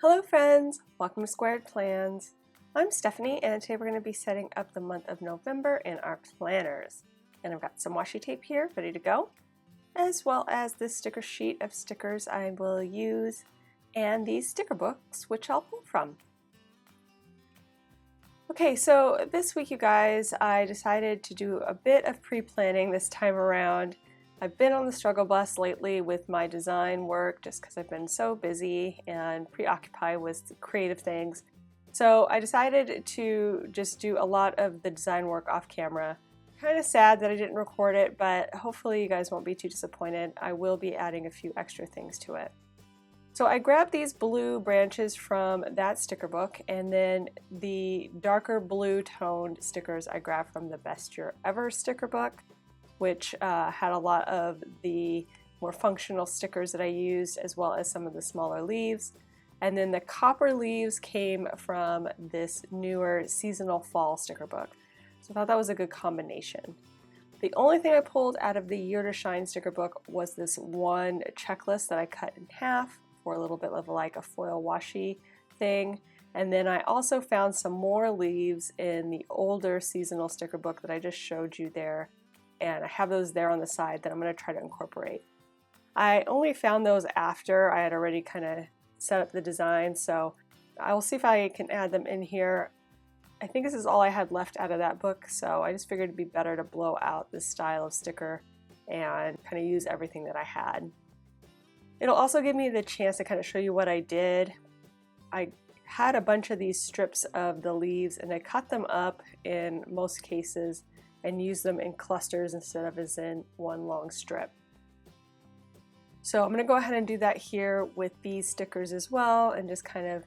Hello friends, welcome to Squared Plans. I'm Stephanie and today we're going to be setting up the month of November in our planners. And I've got some washi tape here ready to go, as well as this sticker sheet of stickers I will use and these sticker books which I'll pull from. Okay, so this week you guys, I decided to do a bit of pre-planning this time around. I've been on the struggle bus lately with my design work just because I've been so busy and preoccupied with creative things. So I decided to just do a lot of the design work off camera. Kind of sad that I didn't record it, but hopefully you guys won't be too disappointed. I will be adding a few extra things to it. So I grabbed these blue branches from that sticker book, and then the darker blue toned stickers I grabbed from the Best Year Ever sticker book, which had a lot of the more functional stickers that I used, as well as some of the smaller leaves. And then the copper leaves came from this newer seasonal fall sticker book. So I thought that was a good combination. The only thing I pulled out of the Year to Shine sticker book was this one checklist that I cut in half for a little bit of like a foil washi thing. And then I also found some more leaves in the older seasonal sticker book that I just showed you there. And I have those there on the side that I'm going to try to incorporate. I only found those after I had already kind of set up the design, so I will see if I can add them in here. I think this is all I had left out of that book, so I just figured it'd be better to blow out this style of sticker and kind of use everything that I had. It'll also give me the chance to kind of show you what I did. I had a bunch of these strips of the leaves and I cut them up in most cases and use them in clusters instead of as in one long strip. So I'm going to go ahead and do that here with these stickers as well and just kind of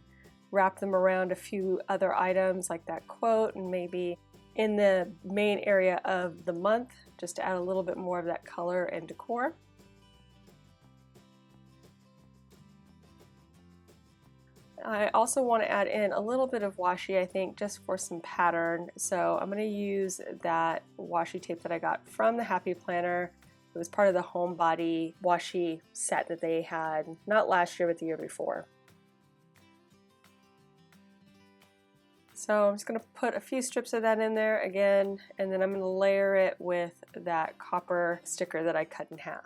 wrap them around a few other items like that quote and maybe in the main area of the month just to add a little bit more of that color and decor. I also want to add in a little bit of washi, I think, just for some pattern. So I'm going to use that washi tape that I got from the Happy Planner. It was part of the Homebody washi set that they had, not last year, but the year before. So I'm just going to put a few strips of that in there again, and then I'm going to layer it with that copper sticker that I cut in half.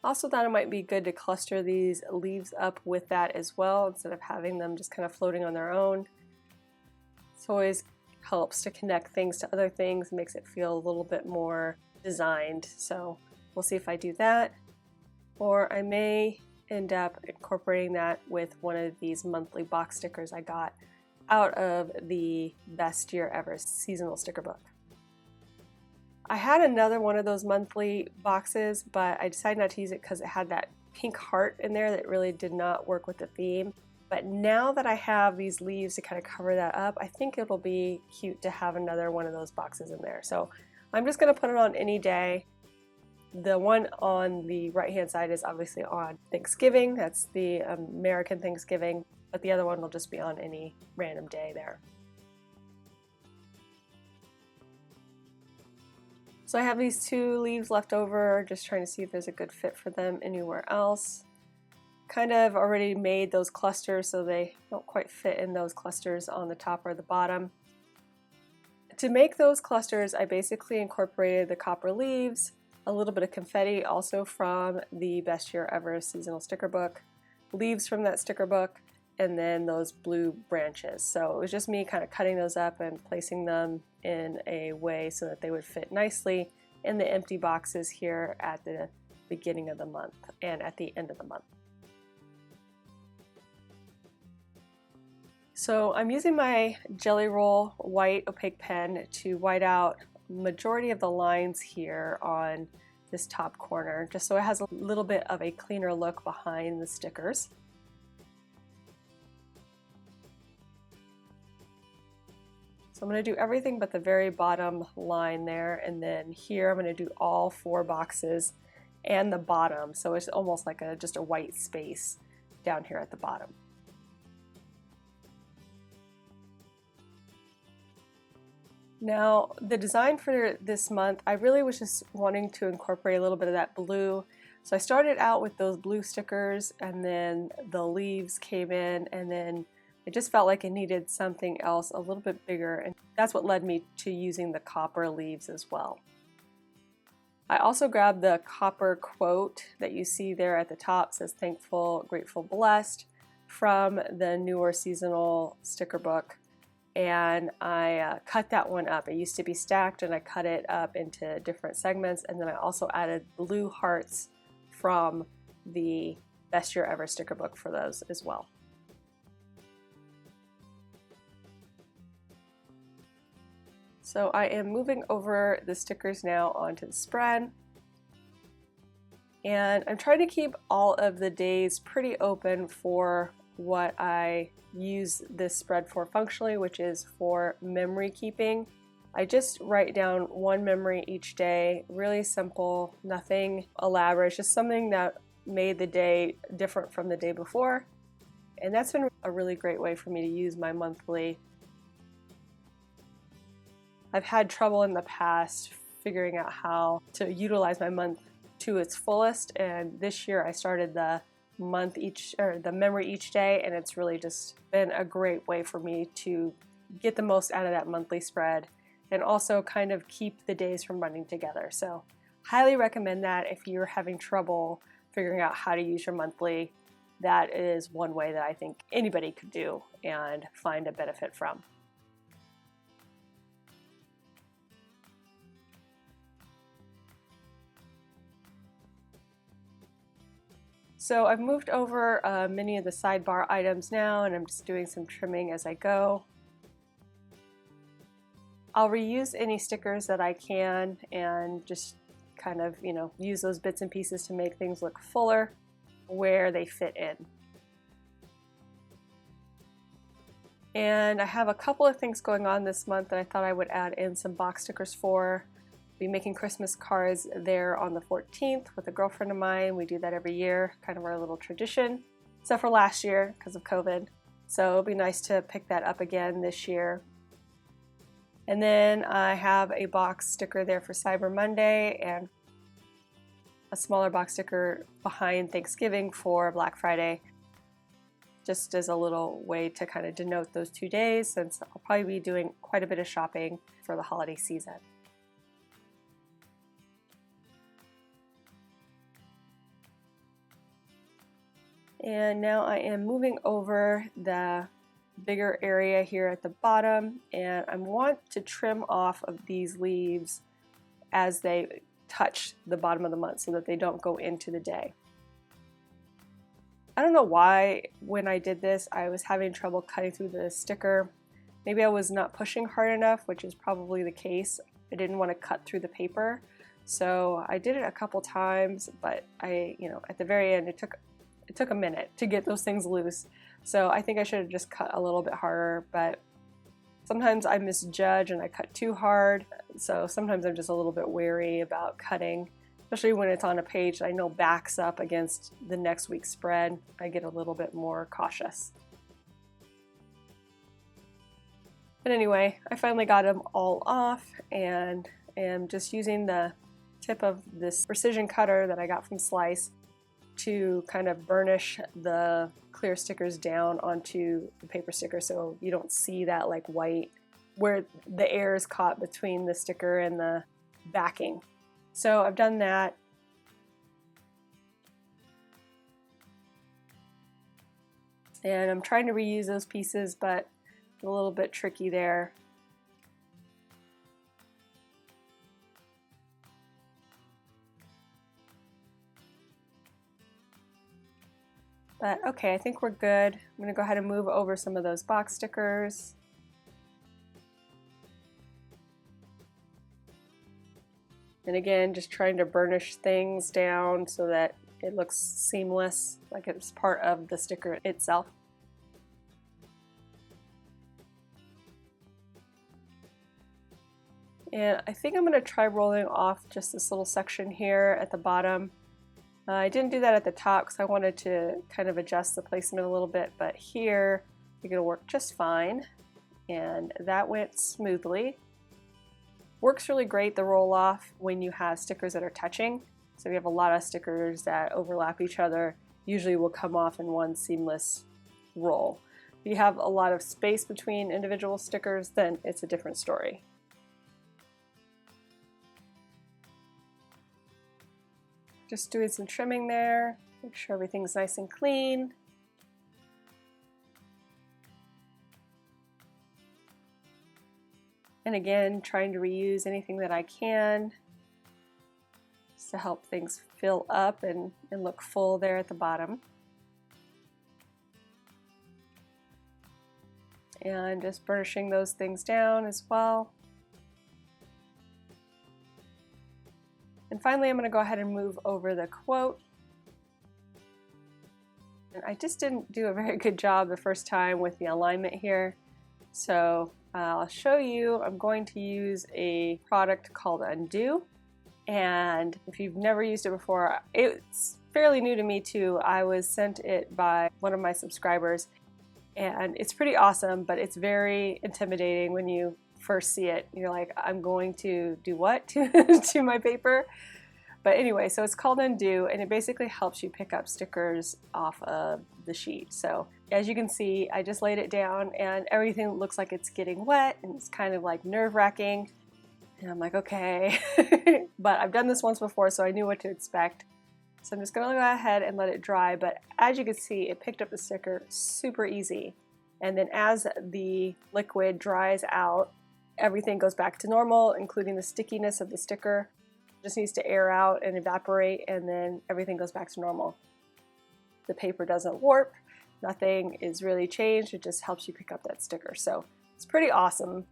Also thought it might be good to cluster these leaves up with that as well instead of having them just kind of floating on their own. This always helps to connect things to other things, makes it feel a little bit more designed. So we'll see if I do that, or I may end up incorporating that with one of these monthly box stickers I got out of the Best Year Ever seasonal sticker book. I had another one of those monthly boxes, but I decided not to use it because it had that pink heart in there that really did not work with the theme. But now that I have these leaves to kind of cover that up, I think it'll be cute to have another one of those boxes in there. So I'm just going to put it on any day. The one on the right hand side is obviously on Thanksgiving. That's the American Thanksgiving, but the other one will just be on any random day there. So I have these two leaves left over, just trying to see if there's a good fit for them anywhere else. Kind of already made those clusters so they don't quite fit in those clusters on the top or the bottom. To make those clusters, I basically incorporated the copper leaves, a little bit of confetti also from the Best Year Ever seasonal sticker book, leaves from that sticker book, and then those blue branches. So it was just me kind of cutting those up and placing them in a way so that they would fit nicely in the empty boxes here at the beginning of the month and at the end of the month. So I'm using my Jelly Roll white opaque pen to white out majority of the lines here on this top corner, just so it has a little bit of a cleaner look behind the stickers. So I'm going to do everything but the very bottom line there, and then here I'm going to do all four boxes and the bottom, so it's almost like just a white space down here at the bottom. Now the design for this month, I really was just wanting to incorporate a little bit of that blue. So I started out with those blue stickers, and then the leaves came in, and then it just felt like it needed something else a little bit bigger, and that's what led me to using the copper leaves as well. I also grabbed the copper quote that you see there at the top. It says thankful, grateful, blessed, from the newer seasonal sticker book, and I cut that one up. It used to be stacked, and I cut it up into different segments, and then I also added blue hearts from the Best Year Ever sticker book for those as well. So I am moving over the stickers now onto the spread, and I'm trying to keep all of the days pretty open for what I use this spread for functionally, which is for memory keeping. I just write down one memory each day, really simple, nothing elaborate, just something that made the day different from the day before. And that's been a really great way for me to use my monthly. I've had trouble in the past figuring out how to utilize my month to its fullest, and this year I started the memory each day, and it's really just been a great way for me to get the most out of that monthly spread and also kind of keep the days from running together. So highly recommend that if you're having trouble figuring out how to use your monthly. That is one way that I think anybody could do and find a benefit from. So I've moved over many of the sidebar items now, and I'm just doing some trimming as I go. I'll reuse any stickers that I can and just kind of, use those bits and pieces to make things look fuller where they fit in. And I have a couple of things going on this month that I thought I would add in some box stickers for. Be making Christmas cards there on the 14th with a girlfriend of mine. We do that every year, kind of our little tradition, except for last year because of COVID. So it'll be nice to pick that up again this year. And then I have a box sticker there for Cyber Monday and a smaller box sticker behind Thanksgiving for Black Friday, just as a little way to kind of denote those 2 days, since I'll probably be doing quite a bit of shopping for the holiday season. And now I am moving over the bigger area here at the bottom, and I want to trim off of these leaves as they touch the bottom of the month so that they don't go into the day. I don't know why when I did this I was having trouble cutting through the sticker. Maybe I was not pushing hard enough, which is probably the case. I didn't want to cut through the paper, so I did it a couple times, but at the very end it took a minute to get those things loose. So I think I should have just cut a little bit harder, but sometimes I misjudge and I cut too hard. So sometimes I'm just a little bit wary about cutting, especially when it's on a page that I know backs up against the next week's spread. I get a little bit more cautious. But anyway, I finally got them all off and am just using the tip of this precision cutter that I got from Slice to kind of burnish the clear stickers down onto the paper sticker so you don't see that like white where the air is caught between the sticker and the backing. So I've done that. And I'm trying to reuse those pieces, but a little bit tricky there. But okay, I think we're good. I'm going to go ahead and move over some of those box stickers. And again, just trying to burnish things down so that it looks seamless, like it's part of the sticker itself. And I think I'm going to try rolling off just this little section here at the bottom. I didn't do that at the top because I wanted to kind of adjust the placement a little bit, but here I think it'll work just fine. And that went smoothly. Works really great, the roll off, when you have stickers that are touching. So if you have a lot of stickers that overlap each other, usually will come off in one seamless roll. If you have a lot of space between individual stickers, then it's a different story. Just doing some trimming there, make sure everything's nice and clean. And again, trying to reuse anything that I can just to help things fill up and look full there at the bottom. And just burnishing those things down as well. And finally, I'm going to go ahead and move over the quote. And I just didn't do a very good job the first time with the alignment here. So I'll show you. I'm going to use a product called Undo. And if you've never used it before, it's fairly new to me too. I was sent it by one of my subscribers. And it's pretty awesome, but it's very intimidating when you first see it. You're like, I'm going to do what to my paper? But anyway, so it's called Undo, and it basically helps you pick up stickers off of the sheet. So as you can see, I just laid it down and everything looks like it's getting wet, and it's kind of like nerve-wracking. And I'm like, okay. But I've done this once before, so I knew what to expect. So I'm just gonna go ahead and let it dry, but as you can see, it picked up the sticker super easy. And then as the liquid dries out, everything goes back to normal, including the stickiness of the sticker. It just needs to air out and evaporate, and then everything goes back to normal. The paper doesn't warp, nothing is really changed, it just helps you pick up that sticker. So it's pretty awesome.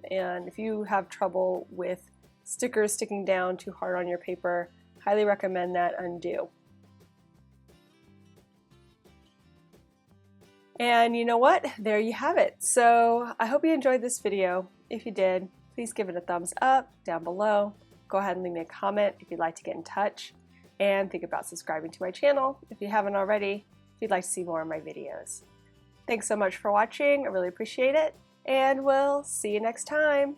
And if you have trouble with stickers sticking down too hard on your paper, highly recommend that Undo. And you know what? There you have it. So I hope you enjoyed this video. If you did, please give it a thumbs up down below. Go ahead and leave me a comment if you'd like to get in touch. And think about subscribing to my channel if you haven't already, if you'd like to see more of my videos. Thanks so much for watching. I really appreciate it. And we'll see you next time.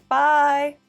Bye!